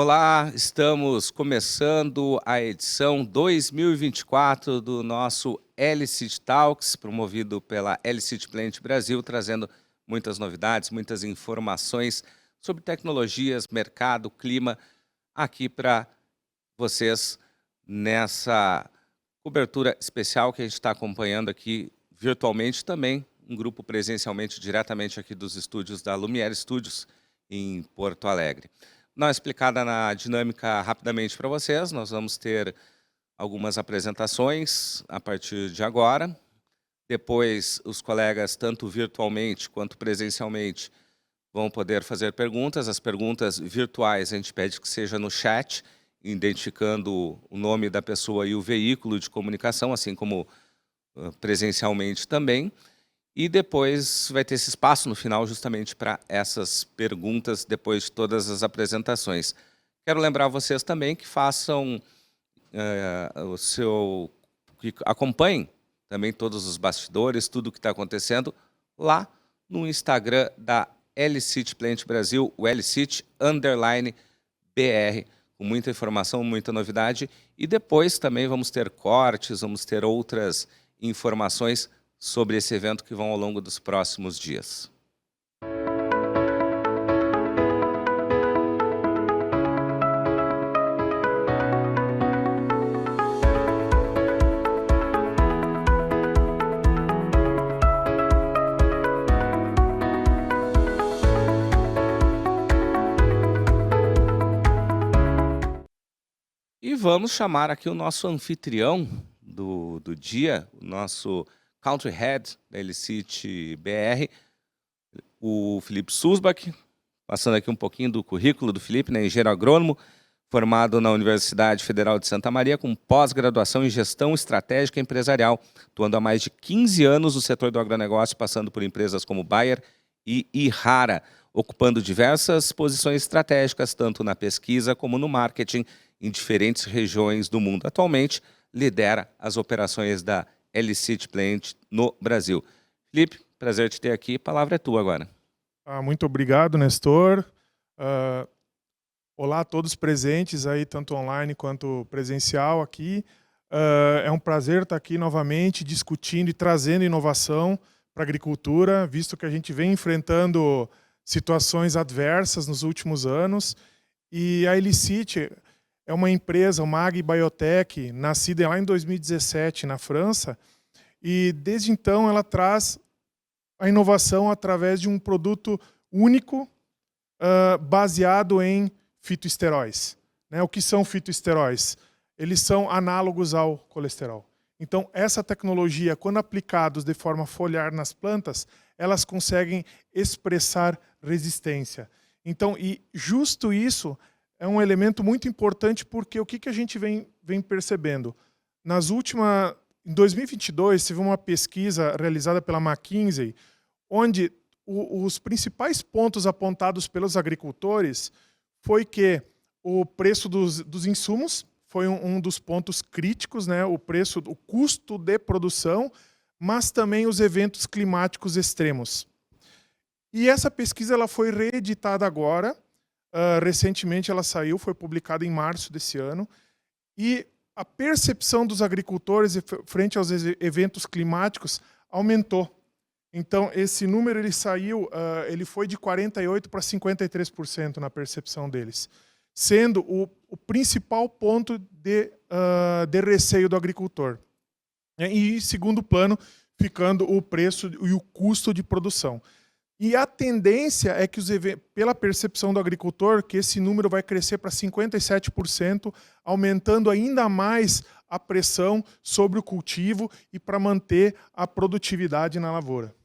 Olá, estamos começando a edição 2024 do nosso LCIT Talks, promovido pela LCIT Plant Brasil, trazendo muitas novidades, muitas informações sobre tecnologias, mercado, clima, aqui para vocês nessa cobertura especial que a gente está acompanhando aqui virtualmente, também um grupo presencialmente, diretamente aqui dos estúdios da Lumiere Studios, em Porto Alegre. Não explicada na dinâmica rapidamente para vocês, nós vamos ter algumas apresentações a partir de agora. Depois, os colegas, tanto virtualmente quanto presencialmente, vão poder fazer perguntas. As perguntas virtuais a gente pede que seja no chat, identificando o nome da pessoa e o veículo de comunicação, assim como presencialmente também. E depois vai ter esse espaço no final justamente para essas perguntas depois de todas as apresentações. Quero lembrar vocês também que façam que acompanhem também todos os bastidores, tudo o que está acontecendo lá no Instagram da LCIT Plant Brasil, o LCIT_BR, com muita informação, muita novidade. E depois também vamos ter cortes, vamos ter outras informações sobre esse evento que vão ao longo dos próximos dias. E vamos chamar aqui o nosso anfitrião do dia, o nosso Country Head da LCIT BR, o Felipe Susbach, passando aqui um pouquinho do currículo do Felipe, né, engenheiro agrônomo, formado na Universidade Federal de Santa Maria, com pós-graduação em gestão estratégica empresarial, atuando há mais de 15 anos no setor do agronegócio, passando por empresas como Bayer e Ihara, ocupando diversas posições estratégicas, tanto na pesquisa como no marketing, em diferentes regiões do mundo. Atualmente, lidera as operações da LCIT Plant no Brasil. Felipe, prazer te ter aqui. A palavra é tua agora. Muito obrigado, Nestor. Olá a todos presentes aí, tanto online quanto presencial aqui. É um prazer estar aqui novamente discutindo e trazendo inovação para a agricultura, visto que a gente vem enfrentando situações adversas nos últimos anos. E a LCIT é uma empresa, uma agribiotech, nascida lá em 2017 na França, e desde então ela traz a inovação através de um produto único baseado em fitoesteróis. O que são fitoesteróis? Eles são análogos ao colesterol. Então, essa tecnologia, quando aplicados de forma foliar nas plantas, elas conseguem expressar resistência. Então, e justo isso é um elemento muito importante, porque o que a gente vem percebendo? Em 2022, teve uma pesquisa realizada pela McKinsey, onde os principais pontos apontados pelos agricultores foi que o preço dos insumos foi um dos pontos críticos, né? O custo de produção, mas também os eventos climáticos extremos. E essa pesquisa ela foi reeditada agora, recentemente ela saiu, foi publicada em março desse ano, e a percepção dos agricultores frente aos eventos climáticos aumentou. Então, esse número ele foi de 48% para 53% na percepção deles, sendo o principal ponto de receio do agricultor. E, em segundo plano, ficando o preço e o custo de produção. E a tendência é que, pela percepção do agricultor, que esse número vai crescer para 57%, aumentando ainda mais a pressão sobre o cultivo e para manter a produtividade na lavoura.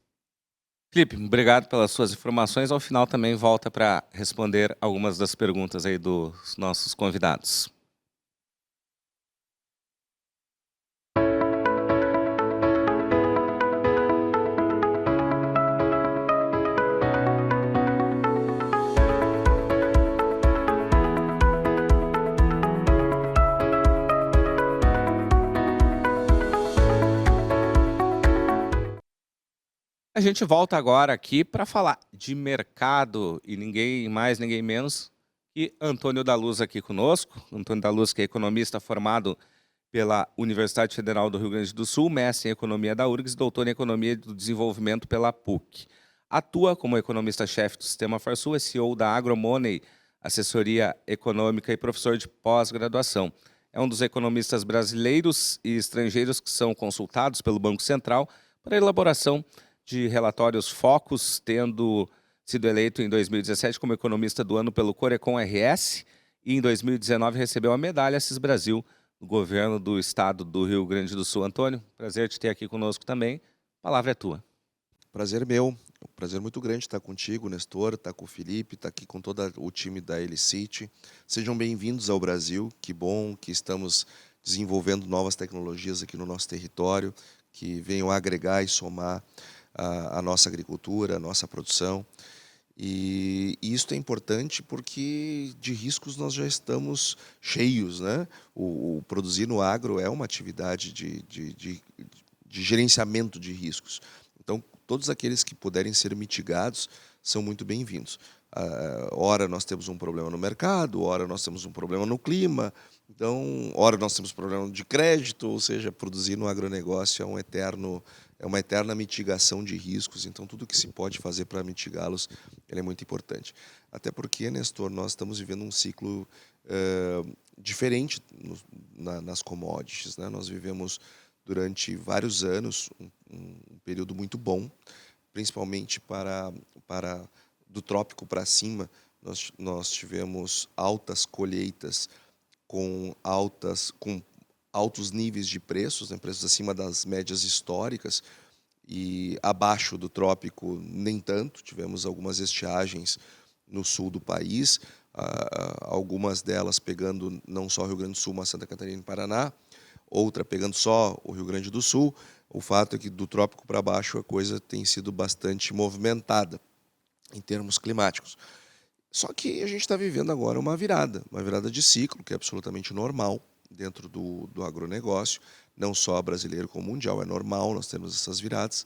Felipe, obrigado pelas suas informações. Ao final também volta para responder algumas das perguntas aí dos nossos convidados. A gente volta agora aqui para falar de mercado e ninguém mais, ninguém menos E Antônio da Luz aqui conosco. Antônio da Luz, que é economista formado pela Universidade Federal do Rio Grande do Sul, mestre em Economia da URGS e doutor em Economia do Desenvolvimento pela PUC. Atua como economista-chefe do Sistema Farsul, é CEO da AgroMoney, assessoria econômica e professor de pós-graduação. É um dos economistas brasileiros e estrangeiros que são consultados pelo Banco Central para a elaboração de relatórios focos, tendo sido eleito em 2017 como economista do ano pelo Corecon RS e em 2019 recebeu a medalha Assis Brasil do governo do estado do Rio Grande do Sul. Antônio, prazer te ter aqui conosco também. A palavra é tua. Prazer meu, um prazer muito grande estar contigo, Nestor, estar com o Felipe, estar aqui com todo o time da Elicit. Sejam bem-vindos ao Brasil, que bom que estamos desenvolvendo novas tecnologias aqui no nosso território, que venham agregar e somar a nossa agricultura, a nossa produção. E isso é importante porque de riscos nós já estamos cheios, né? O produzir no agro é uma atividade de gerenciamento de riscos. Então, todos aqueles que puderem ser mitigados são muito bem-vindos. Ora nós temos um problema no mercado, ora nós temos um problema no clima, então, ora nós temos problema de crédito, ou seja, produzir no agronegócio é uma eterna mitigação de riscos, então tudo que se pode fazer para mitigá-los é muito importante. Até porque, Nestor, nós estamos vivendo um ciclo diferente nas commodities, né? Nós vivemos durante vários anos um período muito bom, principalmente do trópico para cima, nós tivemos altas colheitas com altos níveis de preços, né, preços acima das médias históricas, e abaixo do trópico nem tanto. Tivemos algumas estiagens no sul do país, algumas delas pegando não só o Rio Grande do Sul, mas Santa Catarina e Paraná, outra pegando só o Rio Grande do Sul. O fato é que do trópico para baixo a coisa tem sido bastante movimentada em termos climáticos. Só que a gente está vivendo agora uma virada de ciclo, que é absolutamente normal dentro do agronegócio, não só brasileiro como mundial, é normal nós termos essas viradas,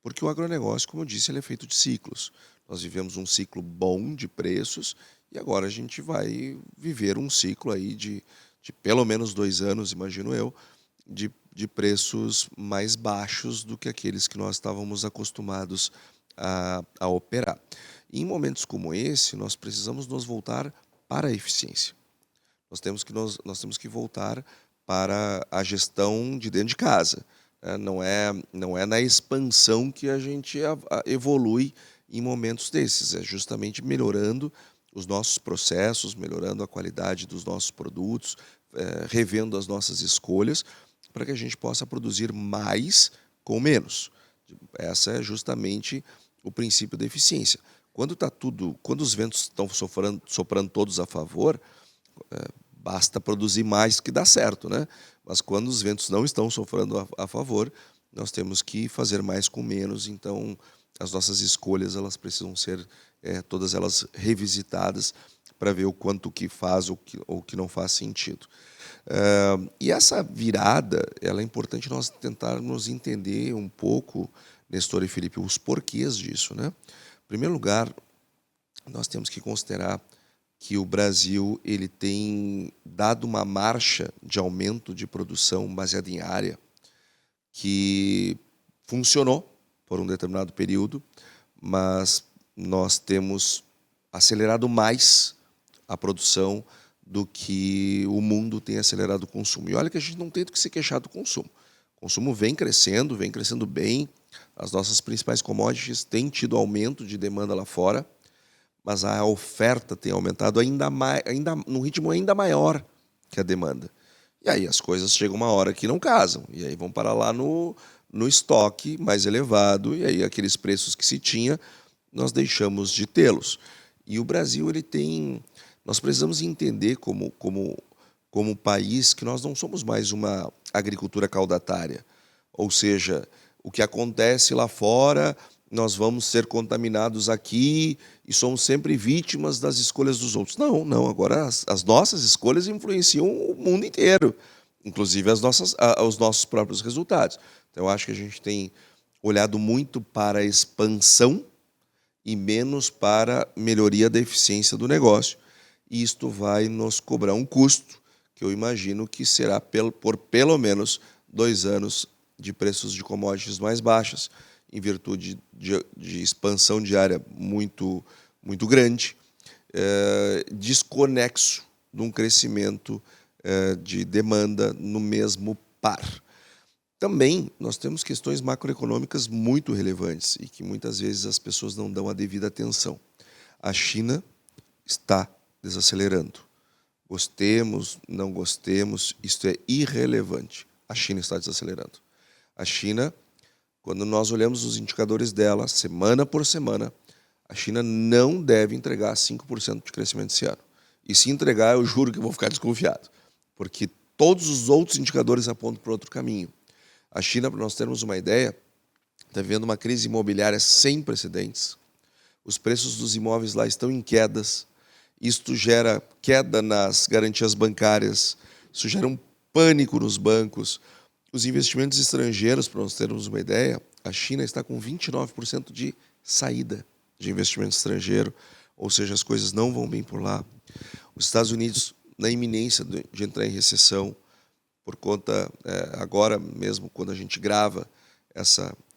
porque o agronegócio, como eu disse, ele é feito de ciclos. Nós vivemos um ciclo bom de preços e agora a gente vai viver um ciclo aí de pelo menos 2 anos, imagino eu, de preços mais baixos do que aqueles que nós estávamos acostumados a operar. E em momentos como esse, nós precisamos nos voltar para a eficiência. Nós temos que voltar para a gestão de dentro de casa. Não é na expansão que a gente evolui em momentos desses, é justamente melhorando os nossos processos, melhorando a qualidade dos nossos produtos, revendo as nossas escolhas, para que a gente possa produzir mais com menos. Essa é justamente o princípio da eficiência. Quando os ventos estão soprando todos a favor, basta produzir mais que dá certo, né? Mas quando os ventos não estão soprando a favor, nós temos que fazer mais com menos. Então, as nossas escolhas elas precisam ser todas elas revisitadas para ver o quanto que faz ou que não faz sentido. E essa virada, ela é importante nós tentarmos entender um pouco, Nestor e Felipe, os porquês disso, né? Em primeiro lugar, nós temos que considerar que o Brasil ele tem dado uma marcha de aumento de produção baseada em área que funcionou por um determinado período, mas nós temos acelerado mais a produção do que o mundo tem acelerado o consumo. E olha que a gente não tem do que se queixar do consumo. O consumo vem crescendo bem. As nossas principais commodities têm tido aumento de demanda lá fora, mas a oferta tem aumentado ainda num ritmo ainda maior que a demanda. E aí as coisas chegam uma hora que não casam, e aí vão parar lá no estoque mais elevado, e aí aqueles preços que se tinha, nós deixamos de tê-los. E o Brasil, nós precisamos entender como país que nós não somos mais uma agricultura caudatária, ou seja, o que acontece lá fora, nós vamos ser contaminados aqui e somos sempre vítimas das escolhas dos outros. Não, agora as nossas escolhas influenciam o mundo inteiro, inclusive os nossos próprios resultados. Então, eu acho que a gente tem olhado muito para a expansão e menos para a melhoria da eficiência do negócio. e isto vai nos cobrar um custo, que eu imagino que será por pelo menos 2 anos de preços de commodities mais baixas, em virtude de expansão diária muito grande, desconexo de um crescimento de demanda no mesmo par. Também nós temos questões macroeconômicas muito relevantes e que muitas vezes as pessoas não dão a devida atenção. A China está desacelerando. Gostemos, não gostemos, isto é irrelevante. A China está desacelerando. A China, quando nós olhamos os indicadores dela, semana por semana, a China não deve entregar 5% de crescimento esse ano. E se entregar, eu juro que eu vou ficar desconfiado, porque todos os outros indicadores apontam para outro caminho. A China, para nós termos uma ideia, está vivendo uma crise imobiliária sem precedentes. Os preços dos imóveis lá estão em quedas. Isto gera queda nas garantias bancárias, isso gera um pânico nos bancos. Os investimentos estrangeiros, para nós termos uma ideia, a China está com 29% de saída de investimento estrangeiro, ou seja, as coisas não vão bem por lá. Os Estados Unidos, na iminência de entrar em recessão, por conta, agora mesmo, quando a gente grava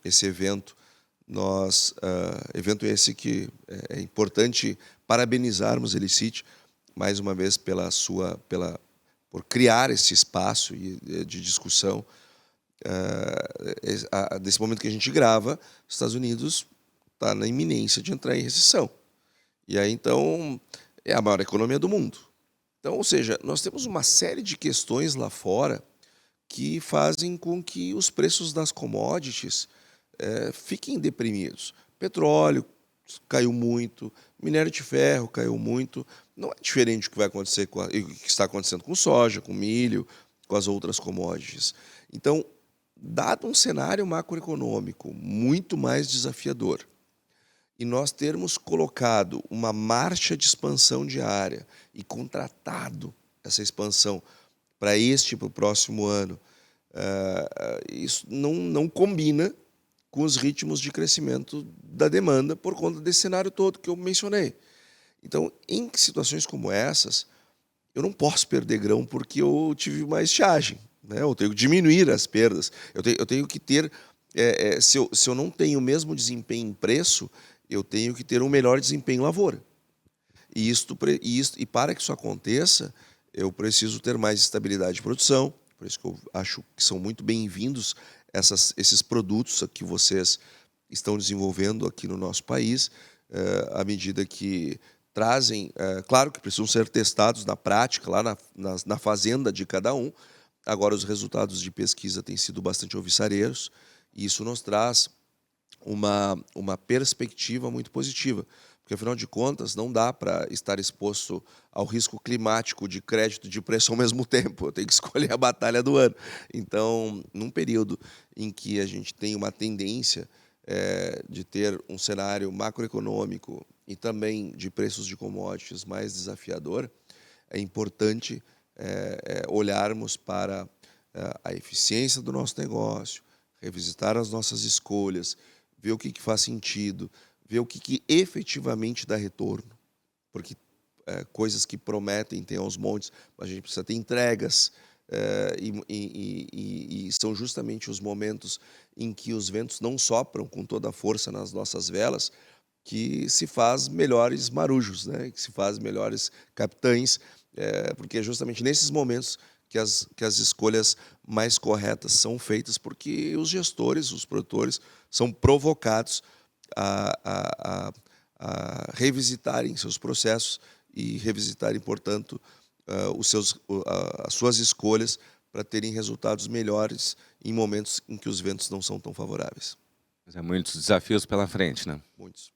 esse evento, evento esse que é importante parabenizarmos a Elicit, mais uma vez, por criar esse espaço de discussão. Desse momento que a gente grava, os Estados Unidos está na iminência de entrar em recessão. E aí, então, é a maior economia do mundo. Então, ou seja, nós temos uma série de questões lá fora que fazem com que os preços das commodities fiquem deprimidos. Petróleo caiu muito, minério de ferro caiu muito. Não é diferente do que vai acontecer o que está acontecendo com soja, com milho, com as outras commodities. Então, dado um cenário macroeconômico muito mais desafiador, e nós termos colocado uma marcha de expansão diária e contratado essa expansão para o próximo ano, isso não combina com os ritmos de crescimento da demanda por conta desse cenário todo que eu mencionei. Então, em situações como essas, eu não posso perder grão porque eu tive uma estiagem, né? Eu tenho que diminuir as perdas. Eu tenho que ter, se eu não tenho o mesmo desempenho em preço, eu tenho que ter um melhor desempenho em lavoura. E para que isso aconteça, eu preciso ter mais estabilidade de produção. Por isso que eu acho que são muito bem-vindos esses produtos que vocês estão desenvolvendo aqui no nosso país, à medida que trazem, claro que precisam ser testados na prática, lá na fazenda de cada um. Agora, os resultados de pesquisa têm sido bastante alvissareiros, e isso nos traz uma perspectiva muito positiva, porque, afinal de contas, não dá para estar exposto ao risco climático de crédito de preço ao mesmo tempo. Eu tenho que escolher a batalha do ano. Então, num período em que a gente tem uma tendência de ter um cenário macroeconômico e também de preços de commodities mais desafiador, é importante olharmos para a eficiência do nosso negócio, revisitar as nossas escolhas, ver o que faz sentido, ver o que efetivamente dá retorno, porque coisas que prometem tem aos montes, a gente precisa ter entregas, e são justamente os momentos em que os ventos não sopram com toda a força nas nossas velas que se faz melhores marujos, né? Que se faz melhores capitães, porque é justamente nesses momentos que as escolhas mais corretas são feitas, porque os gestores, os produtores, são provocados a revisitarem seus processos e revisitarem, portanto, as suas escolhas para terem resultados melhores em momentos em que os ventos não são tão favoráveis. Muitos desafios pela frente, né? Muitos.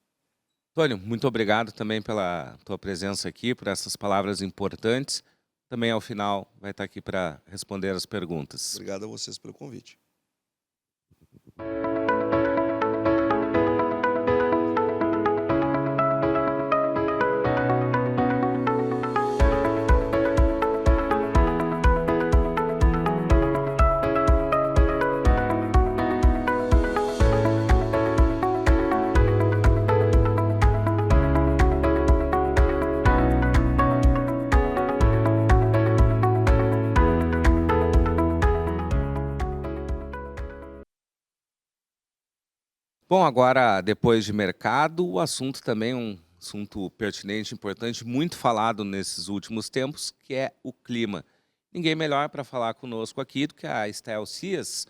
Antônio, muito obrigado também pela tua presença aqui, por essas palavras importantes. Também, ao final, vai estar aqui para responder as perguntas. Obrigado a vocês pelo convite. Bom, agora, depois de mercado, o assunto também é um assunto pertinente, importante, muito falado nesses últimos tempos, que é o clima. Ninguém melhor para falar conosco aqui do que a Estel Cias,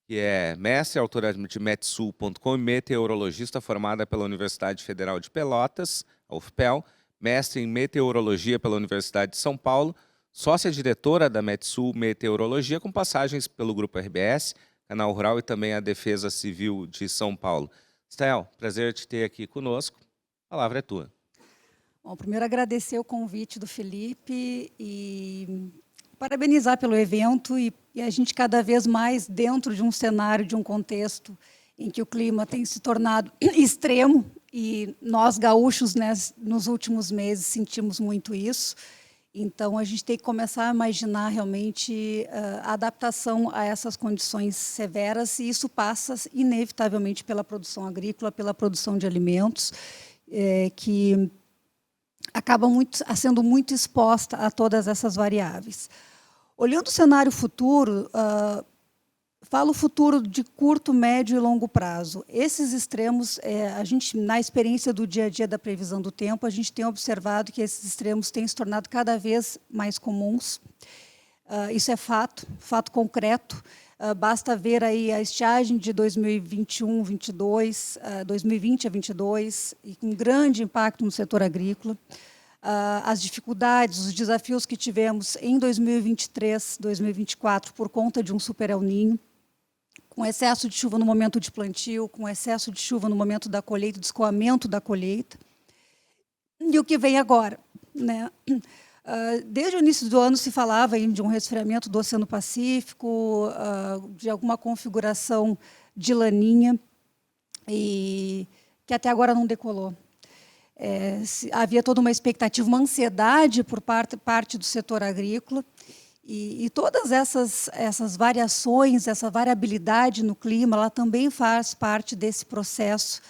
que é mestre, autora de Metsul.com e meteorologista formada pela Universidade Federal de Pelotas, a UFPEL, mestre em meteorologia pela Universidade de São Paulo, sócia-diretora da Metsul Meteorologia, com passagens pelo Grupo RBS, Canal Rural e também a Defesa Civil de São Paulo. Estel, prazer te ter aqui conosco. A palavra é tua. Bom, primeiro agradecer o convite do Felipe e parabenizar pelo evento e a gente cada vez mais dentro de um cenário, de um contexto em que o clima tem se tornado extremo e nós gaúchos, né, nos últimos meses sentimos muito isso. Então, a gente tem que começar a imaginar realmente a adaptação a essas condições severas e isso passa inevitavelmente pela produção agrícola, pela produção de alimentos, que acaba sendo muito exposta a todas essas variáveis. Olhando o cenário futuro, falo futuro de curto, médio e longo prazo. Esses extremos, a gente, na experiência do dia a dia da previsão do tempo, a gente tem observado que esses extremos têm se tornado cada vez mais comuns. Isso é fato concreto. Basta ver aí a estiagem de 2021, 22, 2020 a 22, e com grande impacto no setor agrícola. As dificuldades, os desafios que tivemos em 2023, 2024, por conta de um super El Niño, com excesso de chuva no momento de plantio, com excesso de chuva no momento da colheita, do escoamento da colheita. E o que vem agora, né? Desde o início do ano se falava de um resfriamento do Oceano Pacífico, de alguma configuração de laninha, e que até agora não decolou. Havia toda uma expectativa, uma ansiedade por parte do setor agrícola, e todas essas variações, essa variabilidade no clima, ela também faz parte desse processo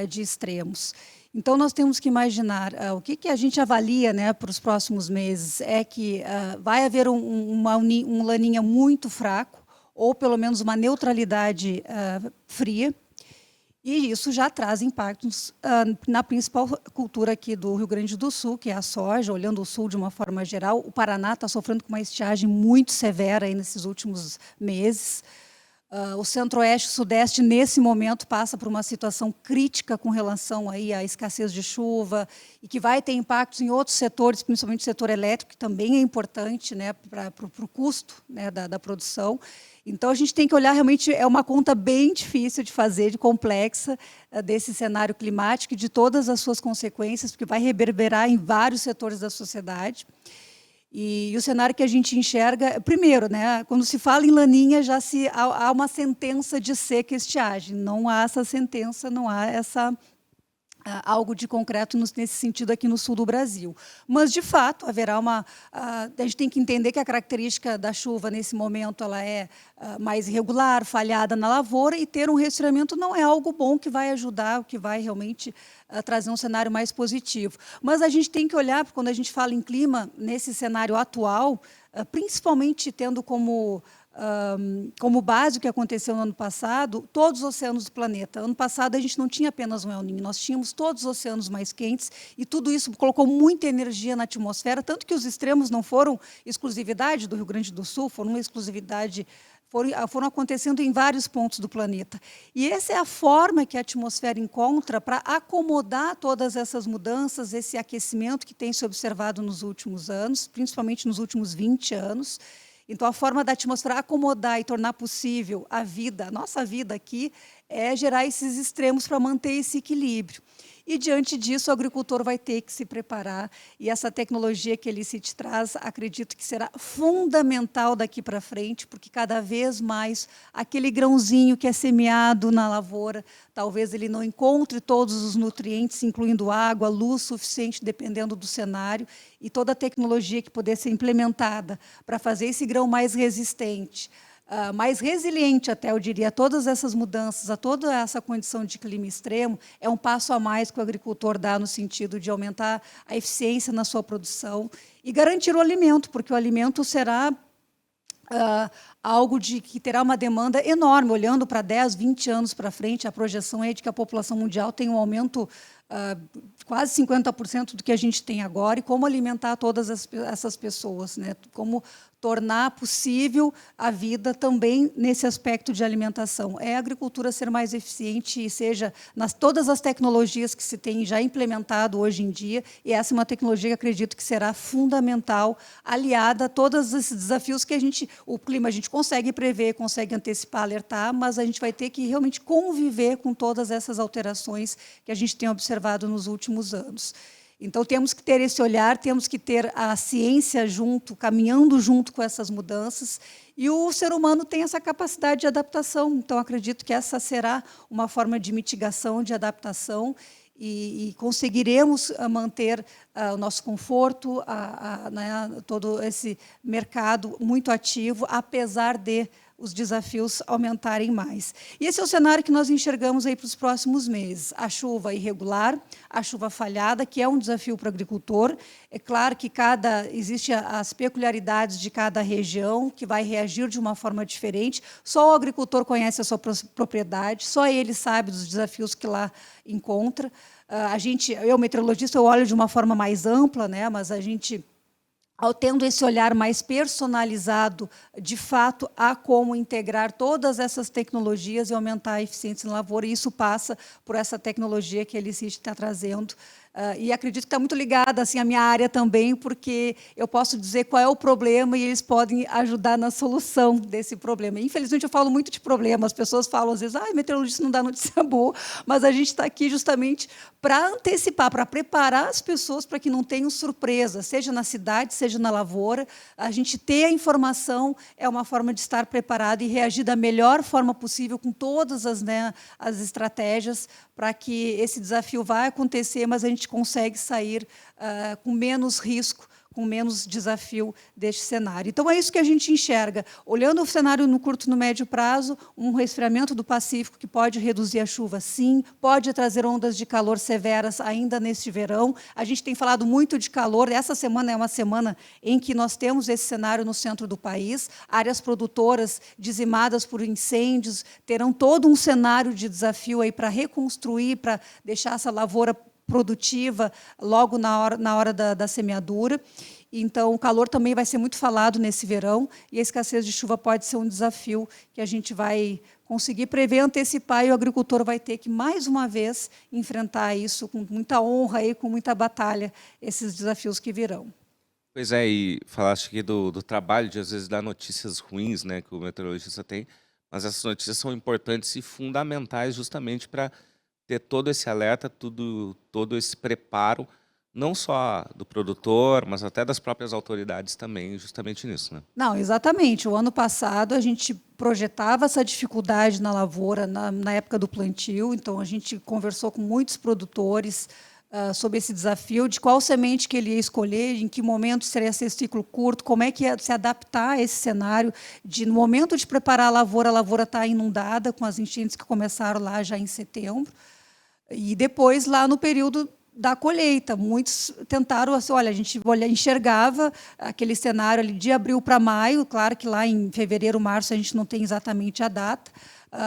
de extremos. Então, nós temos que imaginar o que a gente avalia, né, para os próximos meses, é que vai haver um laninha muito fraco, ou pelo menos uma neutralidade fria, e isso já traz impactos na principal cultura aqui do Rio Grande do Sul, que é a soja. Olhando o sul de uma forma geral, o Paraná está sofrendo com uma estiagem muito severa aí nesses últimos meses. O centro-oeste e sudeste, nesse momento, passa por uma situação crítica com relação aí à escassez de chuva e que vai ter impactos em outros setores, principalmente o setor elétrico, que também é importante, né, para o custo, né, da produção. Então, a gente tem que olhar, realmente, é uma conta bem difícil de fazer, de complexa, desse cenário climático e de todas as suas consequências, porque vai reverberar em vários setores da sociedade. E o cenário que a gente enxerga, primeiro, né, quando se fala em laninha, já há uma sentença de seca e estiagem. Não há essa sentença, não há algo de concreto nesse sentido aqui no sul do Brasil. Mas, de fato, haverá a gente tem que entender que a característica da chuva, nesse momento, ela é mais irregular, falhada na lavoura, e ter um resfriamento não é algo bom que vai ajudar, que vai realmente trazer um cenário mais positivo. Mas a gente tem que olhar, quando a gente fala em clima, nesse cenário atual, principalmente tendo como base o que aconteceu no ano passado, todos os oceanos do planeta. Ano passado, a gente não tinha apenas um El Niño, nós tínhamos todos os oceanos mais quentes, e tudo isso colocou muita energia na atmosfera, tanto que os extremos não foram exclusividade do Rio Grande do Sul, foram acontecendo em vários pontos do planeta. E essa é a forma que a atmosfera encontra para acomodar todas essas mudanças, esse aquecimento que tem se observado nos últimos anos, principalmente nos últimos 20 anos. Então, a forma da atmosfera acomodar e tornar possível a nossa vida aqui, é gerar esses extremos para manter esse equilíbrio. E, diante disso, o agricultor vai ter que se preparar. E essa tecnologia que a Elicit traz, acredito que será fundamental daqui para frente, porque cada vez mais aquele grãozinho que é semeado na lavoura, talvez ele não encontre todos os nutrientes, incluindo água, luz suficiente, dependendo do cenário, e toda a tecnologia que puder ser implementada para fazer esse grão mais resistente, mais resiliente até, eu diria, a todas essas mudanças, a toda essa condição de clima extremo, é um passo a mais que o agricultor dá no sentido de aumentar a eficiência na sua produção e garantir o alimento, porque o alimento será algo de que terá uma demanda enorme, olhando para 10, 20 anos para frente, a projeção é de que a população mundial tem um aumento quase 50% do que a gente tem agora, e como alimentar todas essas pessoas, né? Como tornar possível a vida também nesse aspecto de alimentação. É a agricultura ser mais eficiente, e seja nas todas as tecnologias que se tem já implementado hoje em dia, e essa é uma tecnologia que acredito que será fundamental, aliada a todos esses desafios que o clima a gente consegue prever, consegue antecipar, alertar, mas a gente vai ter que realmente conviver com todas essas alterações que a gente tem observado nos últimos anos. Então, temos que ter esse olhar, temos que ter a ciência junto, caminhando junto com essas mudanças, e o ser humano tem essa capacidade de adaptação. Então, acredito que essa será uma forma de mitigação, de adaptação, e conseguiremos manter o nosso conforto, né, todo esse mercado muito ativo, apesar de os desafios aumentarem mais. E esse é o cenário que nós enxergamos aí para os próximos meses. A chuva irregular, a chuva falhada, que é um desafio para o agricultor. É claro que existe as peculiaridades de cada região, que vai reagir de uma forma diferente. Só o agricultor conhece a sua propriedade, só ele sabe dos desafios que lá encontra. Eu, meteorologista, eu olho de uma forma mais ampla, né, mas a gente, tendo esse olhar mais personalizado, de fato, há como integrar todas essas tecnologias e aumentar a eficiência na lavoura, e isso passa por essa tecnologia que a Elicit está trazendo. E acredito que está muito ligada assim, à minha área também, porque eu posso dizer qual é o problema e eles podem ajudar na solução desse problema. Infelizmente, eu falo muito de problema, as pessoas falam às vezes, meteorologista não dá notícia boa, mas a gente está aqui justamente para antecipar, para preparar as pessoas para que não tenham surpresa, seja na cidade, seja na lavoura. A gente ter a informação é uma forma de estar preparado e reagir da melhor forma possível com todas as estratégias para que esse desafio vá acontecer, mas a gente consegue sair com menos risco, com menos desafio deste cenário. Então, é isso que a gente enxerga. Olhando o cenário no curto e no médio prazo, um resfriamento do Pacífico que pode reduzir a chuva, sim, pode trazer ondas de calor severas ainda neste verão. A gente tem falado muito de calor, essa semana é uma semana em que nós temos esse cenário no centro do país, áreas produtoras dizimadas por incêndios, terão todo um cenário de desafio aí para reconstruir, para deixar essa lavoura produtiva logo na hora da semeadura. Então, o calor também vai ser muito falado nesse verão, e a escassez de chuva pode ser um desafio que a gente vai conseguir prever, antecipar, e o agricultor vai ter que, mais uma vez, enfrentar isso com muita honra e com muita batalha, esses desafios que virão. Pois é, e falaste aqui do trabalho de, às vezes, dar notícias ruins, né, que o meteorologista tem, mas essas notícias são importantes e fundamentais justamente para ter todo esse alerta, todo esse preparo, não só do produtor, mas até das próprias autoridades também, justamente nisso, né? Não, exatamente. O ano passado a gente projetava essa dificuldade na lavoura na época do plantio, então a gente conversou com muitos produtores sobre esse desafio, de qual semente que ele ia escolher, em que momento seria esse ciclo curto, como é que ia se adaptar a esse cenário, no momento de preparar a lavoura está inundada, com as enchentes que começaram lá já em setembro, e depois, lá no período da colheita, muitos tentaram, assim, olha, a gente enxergava aquele cenário ali de abril para maio, claro que lá em fevereiro, março, a gente não tem exatamente a data,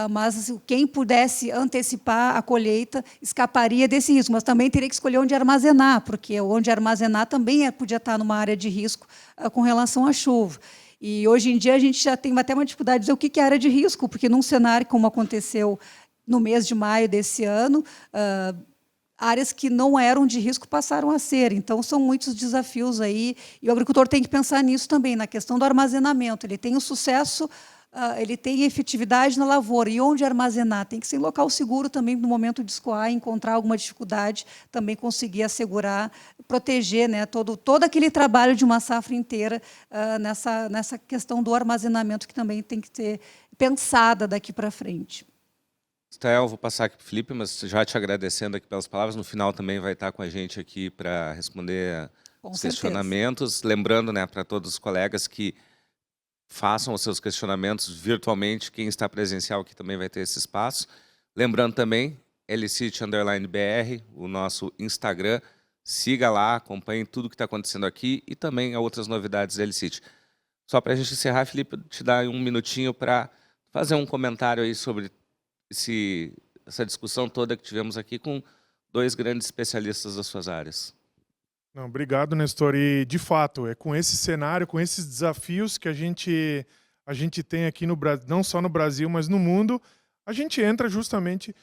mas assim, quem pudesse antecipar a colheita escaparia desse risco, mas também teria que escolher onde armazenar, porque onde armazenar também podia estar numa área de risco com relação à chuva. E hoje em dia a gente já tem até uma dificuldade de dizer o que é área de risco, porque num cenário como aconteceu no mês de maio desse ano, áreas que não eram de risco passaram a ser. Então, são muitos desafios aí, e o agricultor tem que pensar nisso também, na questão do armazenamento. Ele tem o sucesso, ele tem efetividade na lavoura, e onde armazenar? Tem que ser em local seguro também, no momento de escoar, encontrar alguma dificuldade, também conseguir assegurar, proteger, né, todo aquele trabalho de uma safra inteira nessa questão do armazenamento, que também tem que ser pensada daqui para frente. Estael, vou passar aqui para o Felipe, mas já te agradecendo aqui pelas palavras. No final também vai estar com a gente aqui para responder os questionamentos. Lembrando, né, para todos os colegas que façam os seus questionamentos virtualmente. Quem está presencial aqui também vai ter esse espaço. Lembrando também, Elicit_BR, o nosso Instagram. Siga lá, acompanhe tudo que está acontecendo aqui e também outras novidades da Elicit. Só para a gente encerrar, Felipe, te dar um minutinho para fazer um comentário aí sobre essa discussão toda que tivemos aqui com dois grandes especialistas das suas áreas. Não, obrigado, Nestor. E, de fato, é com esse cenário, com esses desafios que a gente tem aqui no Brasil, não só no Brasil, mas no mundo, a gente entra justamente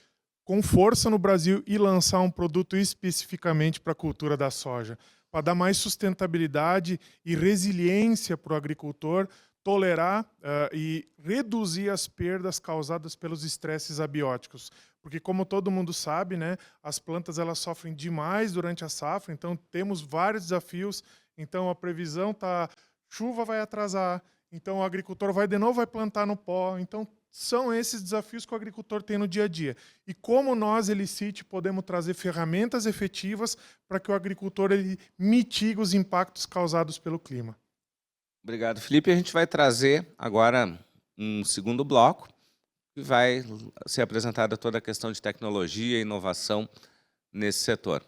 com força no Brasil e lançar um produto especificamente para a cultura da soja, para dar mais sustentabilidade e resiliência para o agricultor tolerar e reduzir as perdas causadas pelos estresses abióticos. Porque, como todo mundo sabe, né, as plantas elas sofrem demais durante a safra, então temos vários desafios. Então, a previsão chuva vai atrasar, então o agricultor vai plantar no pó. Então, são esses desafios que o agricultor tem no dia a dia. E como nós, Elicit, podemos trazer ferramentas efetivas para que o agricultor mitigue os impactos causados pelo clima. Obrigado, Felipe. A gente vai trazer agora um segundo bloco, que vai ser apresentada toda a questão de tecnologia e inovação nesse setor.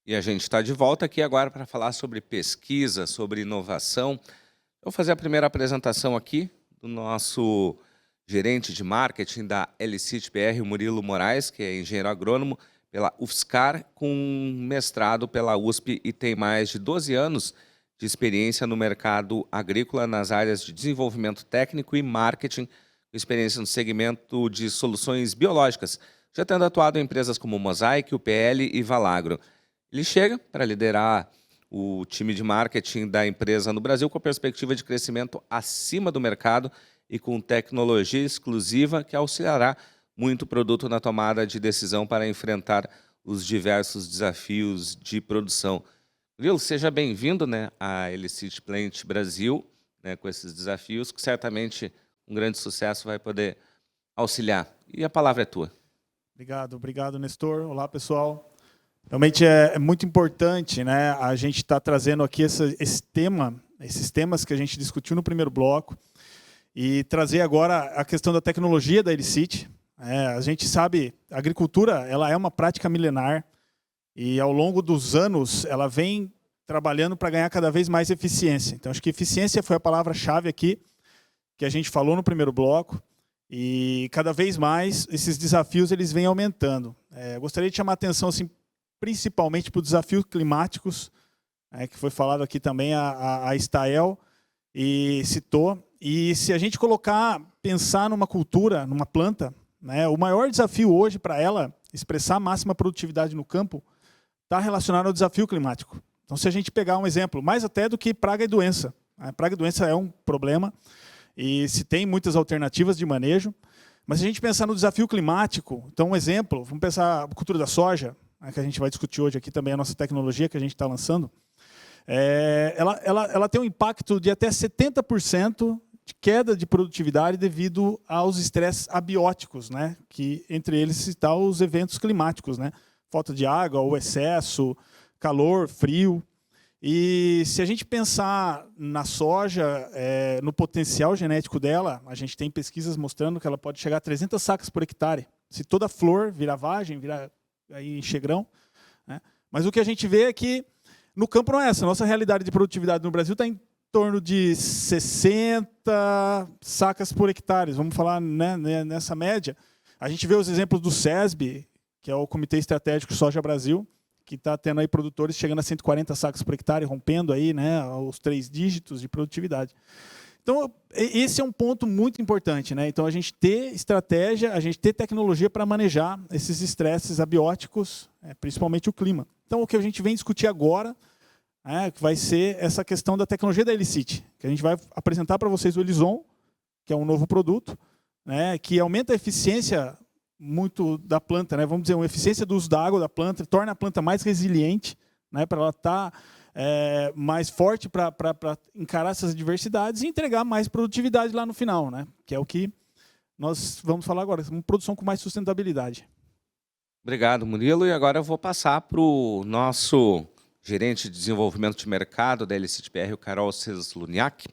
E a gente está de volta aqui agora para falar sobre pesquisa, sobre inovação. Eu vou fazer a primeira apresentação aqui do nosso gerente de marketing da Elicit BR, o Murilo Moraes, que é engenheiro agrônomo pela UFSCar, com mestrado pela USP e tem mais de 12 anos de experiência no mercado agrícola nas áreas de desenvolvimento técnico e marketing, com experiência no segmento de soluções biológicas, já tendo atuado em empresas como Mosaic, UPL e Valagro. Ele chega para liderar o time de marketing da empresa no Brasil com a perspectiva de crescimento acima do mercado e com tecnologia exclusiva que auxiliará muito o produto na tomada de decisão para enfrentar os diversos desafios de produção. Murilo, seja bem-vindo, né, à Elicit Plant Brasil, né, com esses desafios, que certamente um grande sucesso vai poder auxiliar. E a palavra é tua. Obrigado, Nestor. Olá, pessoal. Realmente é muito importante, né, a gente estar trazendo aqui esses temas que a gente discutiu no primeiro bloco e trazer agora a questão da tecnologia da Elicit. A gente sabe, a agricultura ela é uma prática milenar e ao longo dos anos ela vem trabalhando para ganhar cada vez mais eficiência. Então acho que eficiência foi a palavra-chave aqui que a gente falou no primeiro bloco e cada vez mais esses desafios eles vêm aumentando. Gostaria de chamar a atenção assim, principalmente para os desafios climáticos, que foi falado aqui também, a Stael e citou. E se a gente pensar numa cultura, numa planta, né, o maior desafio hoje para ela expressar a máxima produtividade no campo está relacionado ao desafio climático. Então, se a gente pegar um exemplo, mais até do que praga e doença. A praga e doença é um problema e se tem muitas alternativas de manejo, mas se a gente pensar no desafio climático, então um exemplo, vamos pensar a cultura da soja, que a gente vai discutir hoje aqui também, a nossa tecnologia que a gente está lançando, ela tem um impacto de até 70% de queda de produtividade devido aos estresses abióticos, né? Que entre eles estão os eventos climáticos, né? Falta de água, o excesso, calor, frio. E se a gente pensar na soja, no potencial genético dela, a gente tem pesquisas mostrando que ela pode chegar a 300 sacas por hectare. Se toda flor virar vagem, virar aí enxegrão, né? Mas o que a gente vê é que no campo não é essa. Nossa realidade de produtividade no Brasil está em torno de 60 sacas por hectare. Vamos falar, né, nessa média. A gente vê os exemplos do SESB, que é o Comitê Estratégico Soja Brasil, que está tendo aí produtores chegando a 140 sacas por hectare, rompendo aí, né, os 3 dígitos de produtividade. Então, esse é um ponto muito importante, né? Então, a gente ter estratégia, a gente ter tecnologia para manejar esses estresses abióticos, principalmente o clima. Então, o que a gente vem discutir agora que vai ser essa questão da tecnologia da Elicit, que a gente vai apresentar para vocês o Elison, que é um novo produto, né, que aumenta a eficiência muito da planta, né? Vamos dizer, uma eficiência do uso da água da planta, torna a planta mais resiliente, né, para ela estar mais forte para encarar essas adversidades e entregar mais produtividade lá no final, né? Que é o que nós vamos falar agora, uma produção com mais sustentabilidade. Obrigado, Murilo. E agora eu vou passar para o nosso gerente de desenvolvimento de mercado da LCIT-BR, o Carol Cesluniak,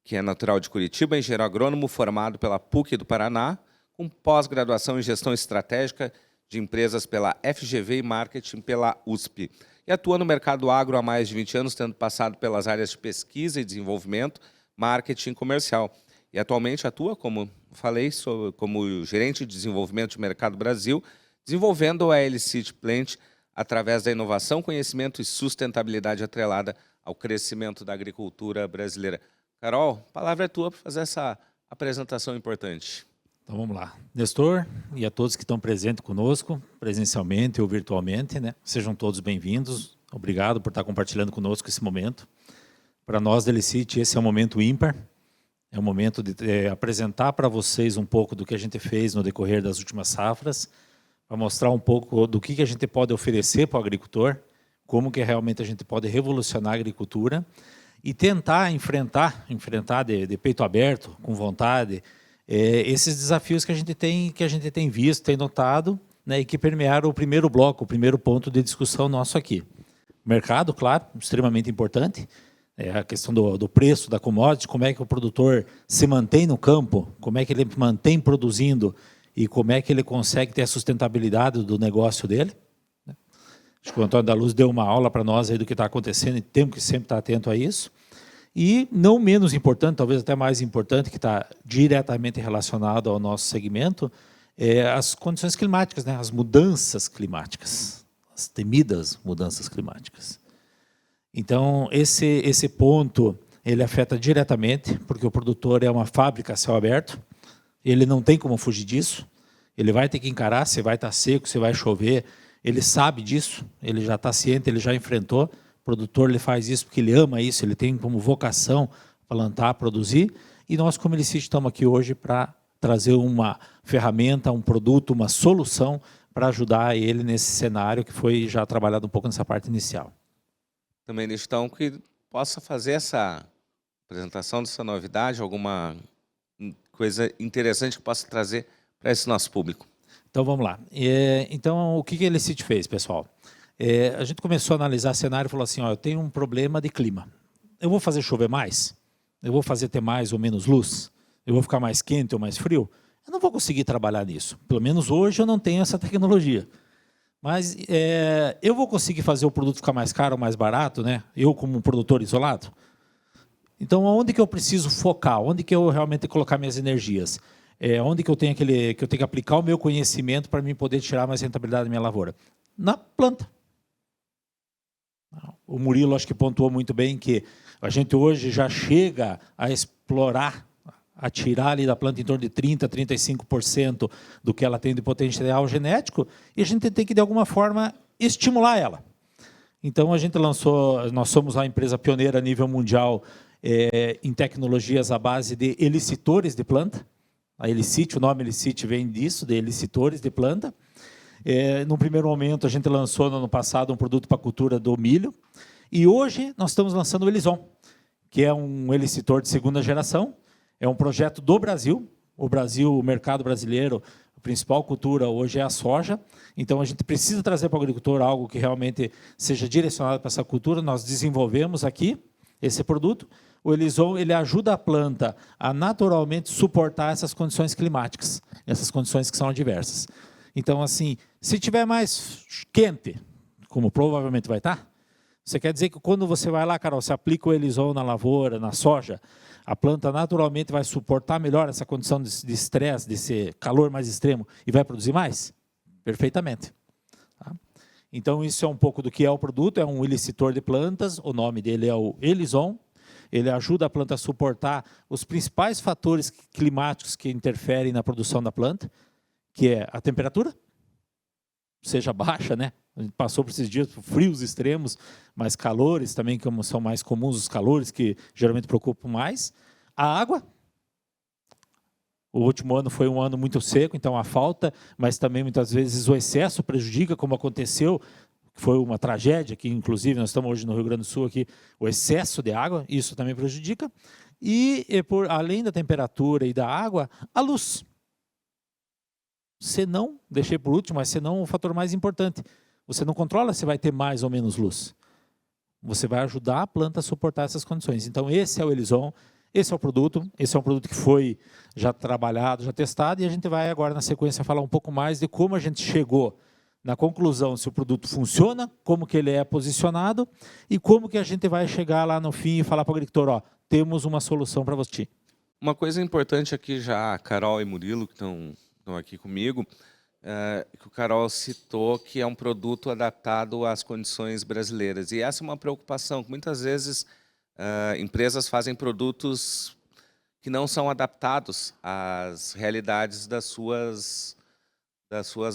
que é natural de Curitiba, engenheiro agrônomo formado pela PUC do Paraná, com pós-graduação em gestão estratégica de empresas pela FGV e marketing pela USP. E atua no mercado agro há mais de 20 anos, tendo passado pelas áreas de pesquisa e desenvolvimento, marketing comercial. E atualmente atua, como falei, como gerente de desenvolvimento de mercado Brasil, desenvolvendo a LCIT Plant através da inovação, conhecimento e sustentabilidade atrelada ao crescimento da agricultura brasileira. Carol, a palavra é tua para fazer essa apresentação importante. Então vamos lá. Nestor e a todos que estão presentes conosco, presencialmente ou virtualmente, né? Sejam todos bem-vindos. Obrigado por estar compartilhando conosco esse momento. Para nós da LCIT, esse é um momento ímpar. É um momento de apresentar para vocês um pouco do que a gente fez no decorrer das últimas safras, para mostrar um pouco do que a gente pode oferecer para o agricultor, como que realmente a gente pode revolucionar a agricultura e tentar enfrentar de peito aberto, com vontade, esses desafios que a gente tem visto, tem notado, né, e que permearam o primeiro bloco, o primeiro ponto de discussão nosso aqui. Mercado, claro, extremamente importante. A questão do preço da commodity, como é que o produtor se mantém no campo, como é que ele mantém produzindo e como é que ele consegue ter a sustentabilidade do negócio dele. Acho que o Antônio da Luz deu uma aula para nós aí do que está acontecendo e temos que sempre estar atento a isso. E, não menos importante, talvez até mais importante, que está diretamente relacionado ao nosso segmento, as condições climáticas, né? As mudanças climáticas, as temidas mudanças climáticas. Então, esse ponto ele afeta diretamente, porque o produtor é uma fábrica a céu aberto, ele não tem como fugir disso, ele vai ter que encarar, se vai estar seco, se vai chover, ele sabe disso, ele já está ciente, ele já enfrentou. O produtor ele faz isso porque ele ama isso, ele tem como vocação plantar, produzir, e nós, como LCIT, estamos aqui hoje para trazer uma ferramenta, um produto, uma solução para ajudar ele nesse cenário que foi já trabalhado um pouco nessa parte inicial. Também, então, que possa fazer essa apresentação dessa novidade, alguma coisa interessante que possa trazer para esse nosso público. Então, vamos lá. Então, o que a LCIT fez, pessoal? A gente começou a analisar cenário e falou assim, eu tenho um problema de clima. Eu vou fazer chover mais? Eu vou fazer ter mais ou menos luz? Eu vou ficar mais quente ou mais frio? Eu não vou conseguir trabalhar nisso. Pelo menos hoje eu não tenho essa tecnologia. Mas eu vou conseguir fazer o produto ficar mais caro ou mais barato, né? Eu como um produtor isolado? Então, onde que eu preciso focar? Onde que eu realmente tenho que colocar minhas energias? Onde que eu tenho que aplicar o meu conhecimento para mim poder tirar mais rentabilidade da minha lavoura? Na planta. O Murilo acho que pontuou muito bem que a gente hoje já chega a explorar, a tirar ali da planta em torno de 30%, 35% do que ela tem de potencial genético, e a gente tem que, de alguma forma, estimular ela. Então, a gente lançou, nós somos a empresa pioneira a nível mundial em tecnologias à base de elicitores de planta. A LCIT, o nome LCIT vem disso, de elicitores de planta. No primeiro momento, a gente lançou no ano passado um produto para a cultura do milho, e hoje nós estamos lançando o Elison, que é um elicitor de segunda geração. É um projeto do Brasil. O mercado brasileiro, a principal cultura hoje é a soja. Então, a gente precisa trazer para o agricultor algo que realmente seja direcionado para essa cultura. Nós desenvolvemos aqui esse produto. O Elison ele ajuda a planta a naturalmente suportar essas condições climáticas, essas condições que são adversas. Então, assim, se tiver mais quente, como provavelmente vai estar, você quer dizer que quando você vai lá, Carol, você aplica o Elison na lavoura, na soja, a planta naturalmente vai suportar melhor essa condição de estresse, desse calor mais extremo, e vai produzir mais? Perfeitamente. Tá? Então, isso é um pouco do que é o produto, é um elicitor de plantas, o nome dele é o Elison. Ele ajuda a planta a suportar os principais fatores climáticos que interferem na produção da planta, que é a temperatura, seja baixa, né? A gente passou por esses dias por frios extremos, mas calores também, como são mais comuns os calores, que geralmente preocupam mais. A água, O último ano foi um ano muito seco, então a falta, mas também muitas vezes o excesso prejudica, como aconteceu, que foi uma tragédia, que inclusive nós estamos hoje no Rio Grande do Sul, aqui, o excesso de água, isso também prejudica. E além da temperatura e da água, a luz. Se não, deixei por último, mas se não, o fator mais importante. Você não controla se vai ter mais ou menos luz. Você vai ajudar a planta a suportar essas condições. Então, esse é o Elison, esse é o produto. Esse é um produto que foi já trabalhado, já testado, e a gente vai agora, na sequência, falar um pouco mais de como a gente chegou na conclusão se o produto funciona, como que ele é posicionado e como que a gente vai chegar lá no fim e falar para o agricultor, ó, temos uma solução para você. Uma coisa importante aqui já, a Carol e Murilo, que estão aqui comigo, que o Carol citou que é um produto adaptado às condições brasileiras. E essa é uma preocupação, que muitas vezes empresas fazem produtos que não são adaptados às realidades das suas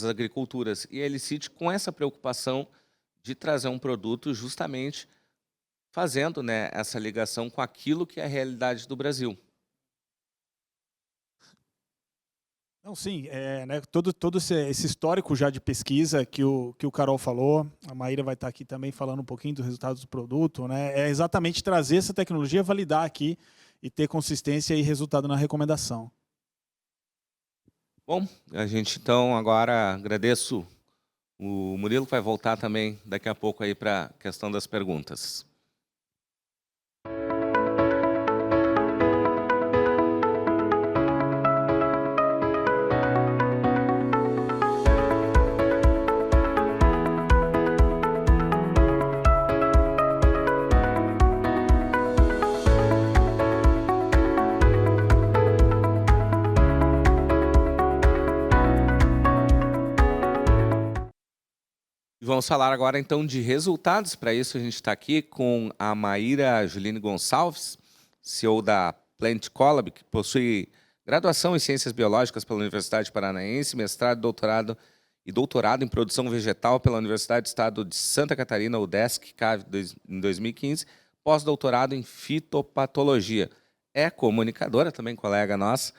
agriculturas. E a Elicit, com essa preocupação de trazer um produto justamente fazendo, né, essa ligação com aquilo que é a realidade do Brasil. Não, sim, né, todo esse histórico já de pesquisa que o Carol falou, a Maíra vai estar aqui também falando um pouquinho dos resultados do produto, né, é exatamente trazer essa tecnologia, validar aqui e ter consistência e resultado na recomendação. Bom, a gente então agora agradeço o Murilo, que vai voltar também daqui a pouco aí para a questão das perguntas. Vamos falar agora, então, de resultados. Para isso, a gente está aqui com a Maíra Juline Gonçalves, CEO da Plant Collab, que possui graduação em Ciências Biológicas pela Universidade Paranaense, mestrado, doutorado e doutorado em Produção Vegetal pela Universidade do Estado de Santa Catarina, UDESC, CAV, em 2015, pós-doutorado em Fitopatologia. É comunicadora, também colega nossa,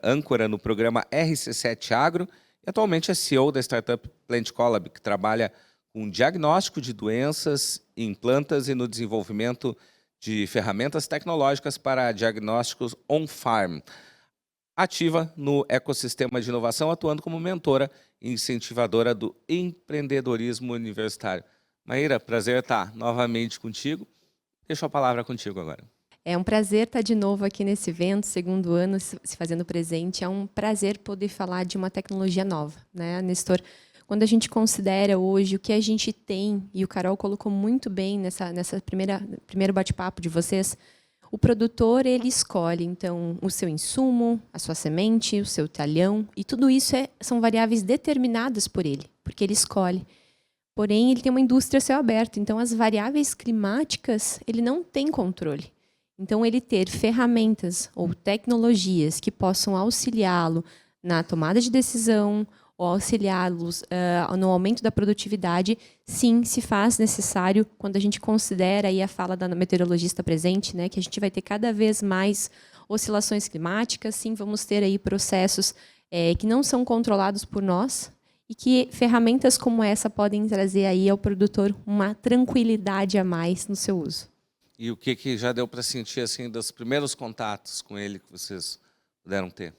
âncora no programa RC7 Agro, e atualmente é CEO da startup Plant Collab, que trabalha com diagnóstico de doenças em plantas e no desenvolvimento de ferramentas tecnológicas para diagnósticos on-farm. Ativa no ecossistema de inovação, atuando como mentora e incentivadora do empreendedorismo universitário. Maíra, prazer estar novamente contigo. Deixo a palavra contigo agora. É um prazer estar de novo aqui nesse evento, segundo ano se fazendo presente. É um prazer poder falar de uma tecnologia nova, né, Nestor? Quando a gente considera hoje o que a gente tem, e o Carol colocou muito bem nessa primeiro bate-papo de vocês, o produtor ele escolhe então o seu insumo, a sua semente, o seu talhão, e tudo isso são variáveis determinadas por ele, porque ele escolhe. Porém, ele tem uma indústria a céu aberto, então as variáveis climáticas ele não tem controle. Então, ele ter ferramentas ou tecnologias que possam auxiliá-lo na tomada de decisão ou auxiliá-los no aumento da produtividade, sim, se faz necessário quando a gente considera aí a fala da meteorologista presente, né, que a gente vai ter cada vez mais oscilações climáticas, sim, vamos ter aí processos que não são controlados por nós e que ferramentas como essa podem trazer aí ao produtor uma tranquilidade a mais no seu uso. E o que já deu para sentir assim dos primeiros contatos com ele que vocês puderam ter?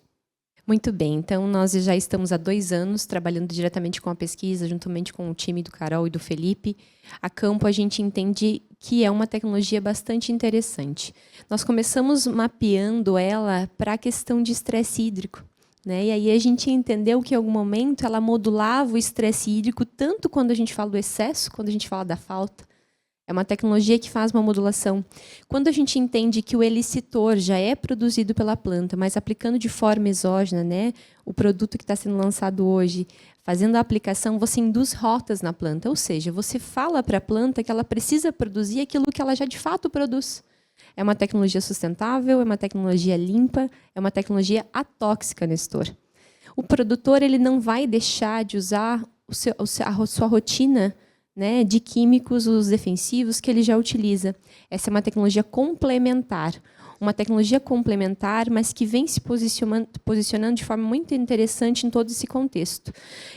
Muito bem, então nós já estamos há 2 anos trabalhando diretamente com a pesquisa, juntamente com o time do Carol e do Felipe. A Campo a gente entende que é uma tecnologia bastante interessante. Nós começamos mapeando ela para a questão de estresse hídrico, né? E aí a gente entendeu que em algum momento ela modulava o estresse hídrico, tanto quando a gente fala do excesso, quando a gente fala da falta. É uma tecnologia que faz uma modulação. Quando a gente entende que o elicitor já é produzido pela planta, mas aplicando de forma exógena, né, o produto que está sendo lançado hoje, fazendo a aplicação, você induz rotas na planta, ou seja, você fala para a planta que ela precisa produzir aquilo que ela já de fato produz. É uma tecnologia sustentável, é uma tecnologia limpa, é uma tecnologia atóxica, Nestor. O produtor ele não vai deixar de usar a sua rotina, né, de químicos, os defensivos que ele já utiliza. Essa é uma tecnologia complementar. uma tecnologia complementar, mas que vem se posicionando de forma muito interessante em todo esse contexto.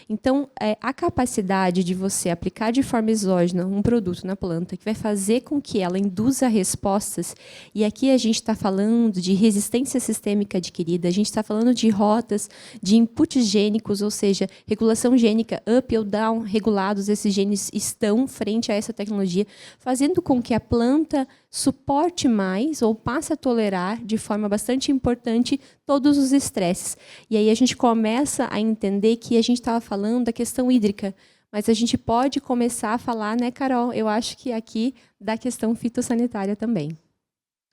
Então, a capacidade de você aplicar de forma exógena um produto na planta, que vai fazer com que ela induza respostas, e aqui a gente está falando de resistência sistêmica adquirida, a gente está falando de rotas, de inputs gênicos, ou seja, regulação gênica, up ou down, regulados, esses genes estão frente a essa tecnologia, fazendo com que a planta suporte mais ou passe a tolerar de forma bastante importante todos os estresses. E aí a gente começa a entender que a gente estava falando da questão hídrica, mas a gente pode começar a falar, né, Carol? Eu acho que aqui da questão fitossanitária também.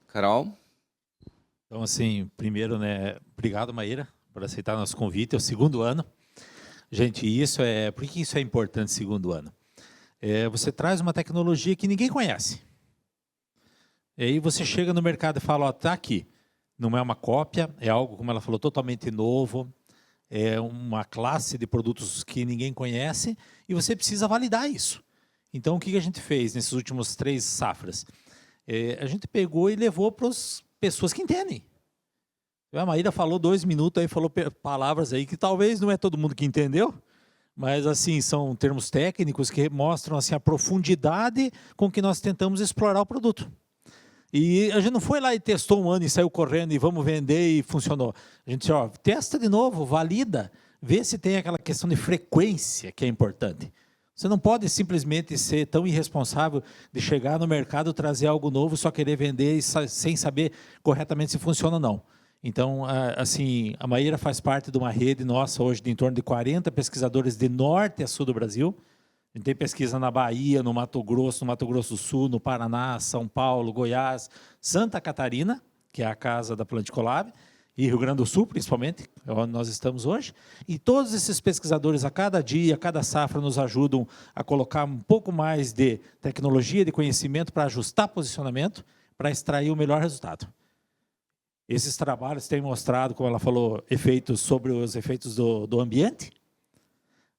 Carol? Então, assim, primeiro, né, obrigado, Maíra, por aceitar nosso convite. É o segundo ano. Gente, por que isso é importante, segundo ano? Você traz uma tecnologia que ninguém conhece. E aí você chega no mercado e fala, ó, tá aqui. Não é uma cópia, é algo, como ela falou, totalmente novo, é uma classe de produtos que ninguém conhece e você precisa validar isso. Então, o que a gente fez nesses últimos 3 safras? A gente pegou e levou para as pessoas que entendem. A Maíra falou 2 minutos, aí falou palavras aí que talvez não é todo mundo que entendeu, mas assim são termos técnicos que mostram assim, a profundidade com que nós tentamos explorar o produto. E a gente não foi lá e testou 1 ano e saiu correndo e vamos vender e funcionou. A gente disse, ó, testa de novo, valida, vê se tem aquela questão de frequência que é importante. Você não pode simplesmente ser tão irresponsável de chegar no mercado, trazer algo novo, só querer vender e sem saber corretamente se funciona ou não. Então, assim, a Maíra faz parte de uma rede nossa hoje de em torno de 40 pesquisadores de norte a sul do Brasil. A gente tem pesquisa na Bahia, no Mato Grosso do Sul, no Paraná, São Paulo, Goiás, Santa Catarina, que é a casa da Planticolab, e Rio Grande do Sul, principalmente, é onde nós estamos hoje. E todos esses pesquisadores, a cada dia, a cada safra, nos ajudam a colocar um pouco mais de tecnologia, de conhecimento para ajustar posicionamento, para extrair o melhor resultado. Esses trabalhos têm mostrado, como ela falou, efeitos sobre os efeitos do ambiente,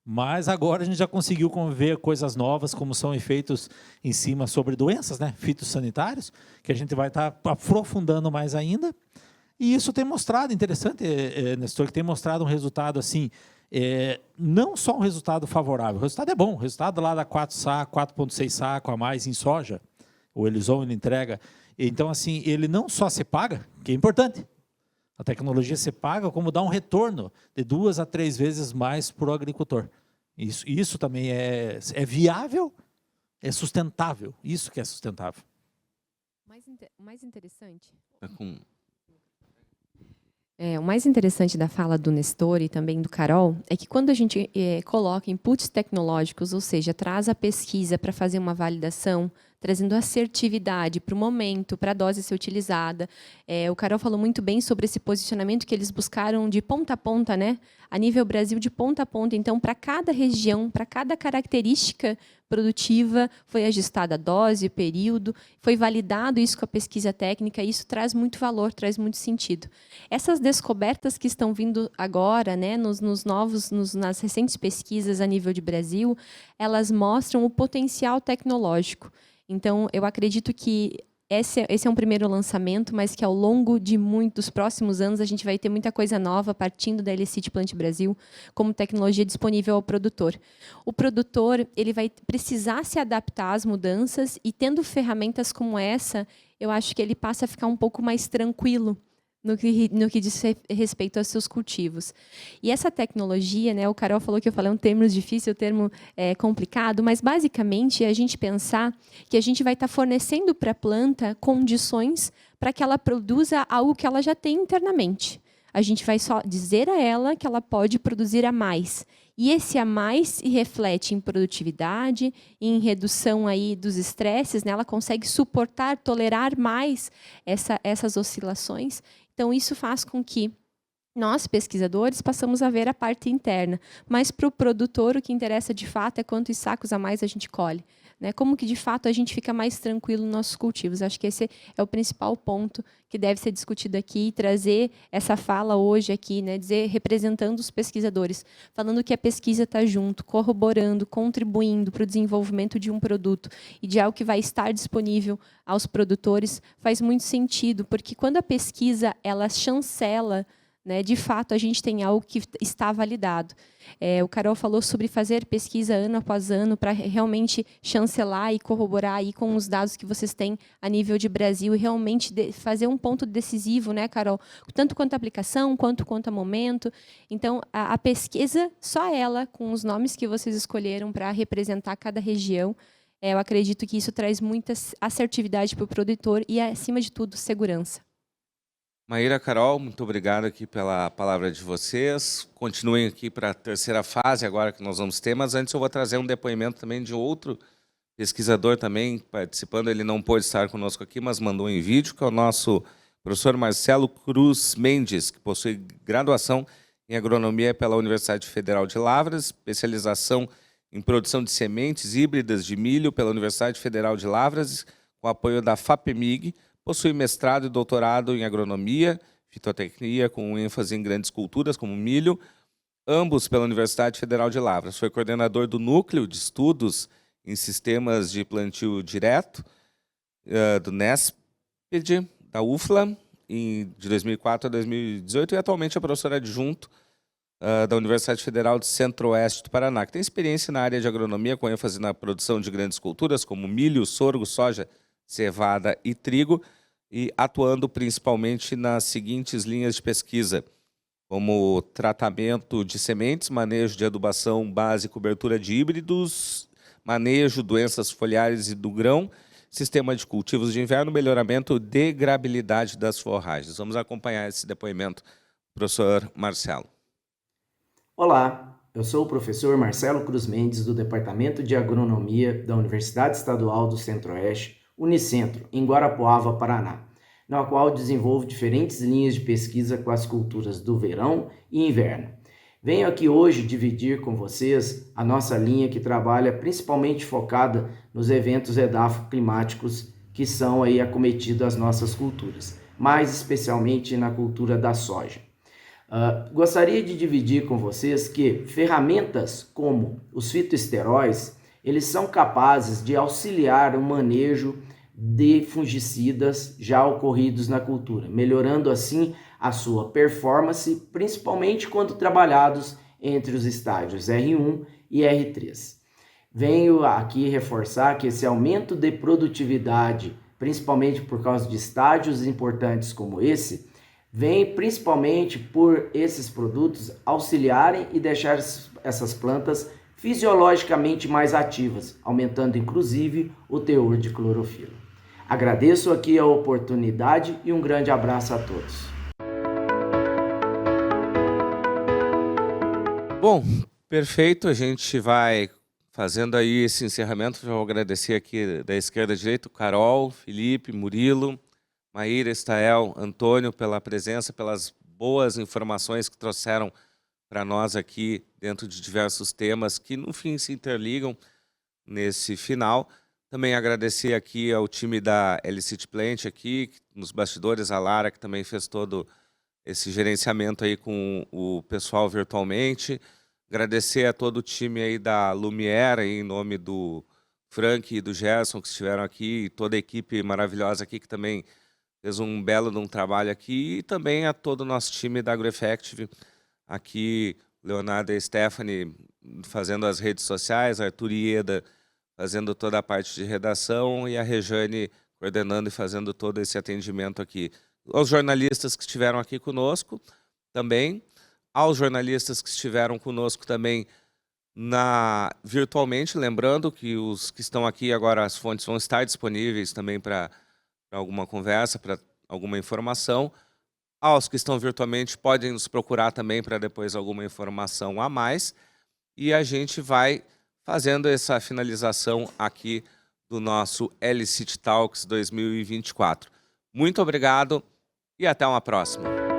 mas agora a gente já conseguiu ver coisas novas, como são efeitos em cima sobre doenças, né, fitossanitários, que a gente vai estar aprofundando mais ainda. E isso tem mostrado, interessante, Nestor, que tem mostrado um resultado assim, não só um resultado favorável, o resultado é bom, o resultado lá da 4,6 saco a mais em soja, o Elison ele entrega. Então, assim, ele não só se paga, que é importante, a tecnologia se paga, como dá um retorno de 2 a 3 vezes mais para o agricultor. Isso também é viável, é sustentável, isso que é sustentável. O mais interessante... O o mais interessante da fala do Nestor e também do Carol é que quando a gente coloca inputs tecnológicos, ou seja, traz a pesquisa para fazer uma validação, trazendo assertividade para o momento, para a dose ser utilizada. O Carol falou muito bem sobre esse posicionamento que eles buscaram de ponta a ponta, né? A nível Brasil, de ponta a ponta. Então, para cada região, para cada característica produtiva, foi ajustada a dose, o período, foi validado isso com a pesquisa técnica, e isso traz muito valor, traz muito sentido. Essas descobertas que estão vindo agora, né, nas recentes pesquisas a nível de Brasil, elas mostram o potencial tecnológico. Então, eu acredito que esse é um primeiro lançamento, mas que ao longo de muitos próximos anos a gente vai ter muita coisa nova partindo da LCIT Plant Brasil como tecnologia disponível ao produtor. O produtor ele vai precisar se adaptar às mudanças e, tendo ferramentas como essa, eu acho que ele passa a ficar um pouco mais tranquilo no que diz respeito aos seus cultivos. E essa tecnologia, né, o Carol falou que eu falei um termo difícil, um termo complicado, mas basicamente é a gente pensar que a gente vai estar fornecendo para a planta condições para que ela produza algo que ela já tem internamente. A gente vai só dizer a ela que ela pode produzir a mais. E esse a mais se reflete em produtividade, em redução aí dos estresses, né? Ela consegue suportar, tolerar mais essas oscilações. Então, isso faz com que nós, pesquisadores, passamos a ver a parte interna. Mas, para o produtor, o que interessa, de fato, é quantos sacos a mais a gente colhe. né? Como que, de fato, a gente fica mais tranquilo nos nossos cultivos. Acho que esse é o principal ponto que deve ser discutido aqui, e trazer essa fala hoje aqui, né? Dizer, representando os pesquisadores, falando que a pesquisa está junto, corroborando, contribuindo para o desenvolvimento de um produto e de algo que vai estar disponível aos produtores, faz muito sentido, porque quando a pesquisa ela chancela, né, de fato, a gente tem algo que está validado. O Carol falou sobre fazer pesquisa ano após ano para realmente chancelar e corroborar aí com os dados que vocês têm a nível de Brasil e realmente fazer um ponto decisivo, né, Carol? Tanto quanto a aplicação, quanto a momento. Então, a pesquisa, só ela, com os nomes que vocês escolheram para representar cada região, eu acredito que isso traz muita assertividade para o produtor e, acima de tudo, segurança. Maíra, Carol, muito obrigado aqui pela palavra de vocês. Continuem aqui para a terceira fase agora que nós vamos ter, mas antes eu vou trazer um depoimento também de outro pesquisador também participando. Ele não pôde estar conosco aqui, mas mandou em vídeo, que é o nosso professor Marcelo Cruz Mendes, que possui graduação em agronomia pela Universidade Federal de Lavras, especialização em produção de sementes híbridas de milho pela Universidade Federal de Lavras, com apoio da FAPEMIG. Possui mestrado e doutorado em agronomia, fitotecnia, com ênfase em grandes culturas, como milho, ambos pela Universidade Federal de Lavras. Foi coordenador do Núcleo de Estudos em Sistemas de Plantio Direto, do NESPED, da UFLA, de 2004 a 2018, e atualmente é professor adjunto da Universidade Federal de Centro-Oeste do Paraná, que tem experiência na área de agronomia, com ênfase na produção de grandes culturas, como milho, sorgo, soja, cevada e trigo, e atuando principalmente nas seguintes linhas de pesquisa, como tratamento de sementes, manejo de adubação base e cobertura de híbridos, manejo, doenças foliares e do grão, sistema de cultivos de inverno, melhoramento de grabilidade das forragens. Vamos acompanhar esse depoimento, professor Marcelo. Olá, eu sou o professor Marcelo Cruz Mendes, do Departamento de Agronomia da Universidade Estadual do Centro-Oeste, Unicentro, em Guarapuava, Paraná, na qual desenvolvo diferentes linhas de pesquisa com as culturas do verão e inverno. Venho aqui hoje dividir com vocês a nossa linha que trabalha principalmente focada nos eventos edafoclimáticos que são aí acometidos às nossas culturas, mais especialmente na cultura da soja. Gostaria de dividir com vocês que ferramentas como os fitoesteróis, eles são capazes de auxiliar o manejo de fungicidas já ocorridos na cultura, melhorando assim a sua performance, principalmente quando trabalhados entre os estágios R1 e R3. Venho aqui reforçar que esse aumento de produtividade, principalmente por causa de estágios importantes como esse, vem principalmente por esses produtos auxiliarem e deixar essas plantas fisiologicamente mais ativas, aumentando inclusive o teor de clorofila. Agradeço aqui a oportunidade e um grande abraço a todos. Bom, perfeito, a gente vai fazendo aí esse encerramento. Vou agradecer aqui da esquerda à direita, Carol, Felipe, Murilo, Maíra, Estael, Antônio, pela presença, pelas boas informações que trouxeram para nós aqui dentro de diversos temas que, no fim, se interligam nesse final. Também agradecer aqui ao time da LCT Plant aqui, nos bastidores, a Lara, que também fez todo esse gerenciamento aí com o pessoal virtualmente. Agradecer a todo o time aí da Lumiere, aí, em nome do Frank e do Gerson, que estiveram aqui, e toda a equipe maravilhosa aqui, que também fez um belo trabalho aqui, e também a todo o nosso time da AgroEffective, aqui, Leonardo e Stephanie fazendo as redes sociais, Arthur e Ieda fazendo toda a parte de redação, e a Rejane coordenando e fazendo todo esse atendimento aqui. Aos jornalistas que estiveram aqui conosco também, aos jornalistas que estiveram conosco também virtualmente, lembrando que os que estão aqui agora, as fontes vão estar disponíveis também para alguma conversa, para alguma informação. Aos que estão virtualmente, podem nos procurar também para depois alguma informação a mais. E a gente vai fazendo essa finalização aqui do nosso LCT Talks 2024. Muito obrigado e até uma próxima.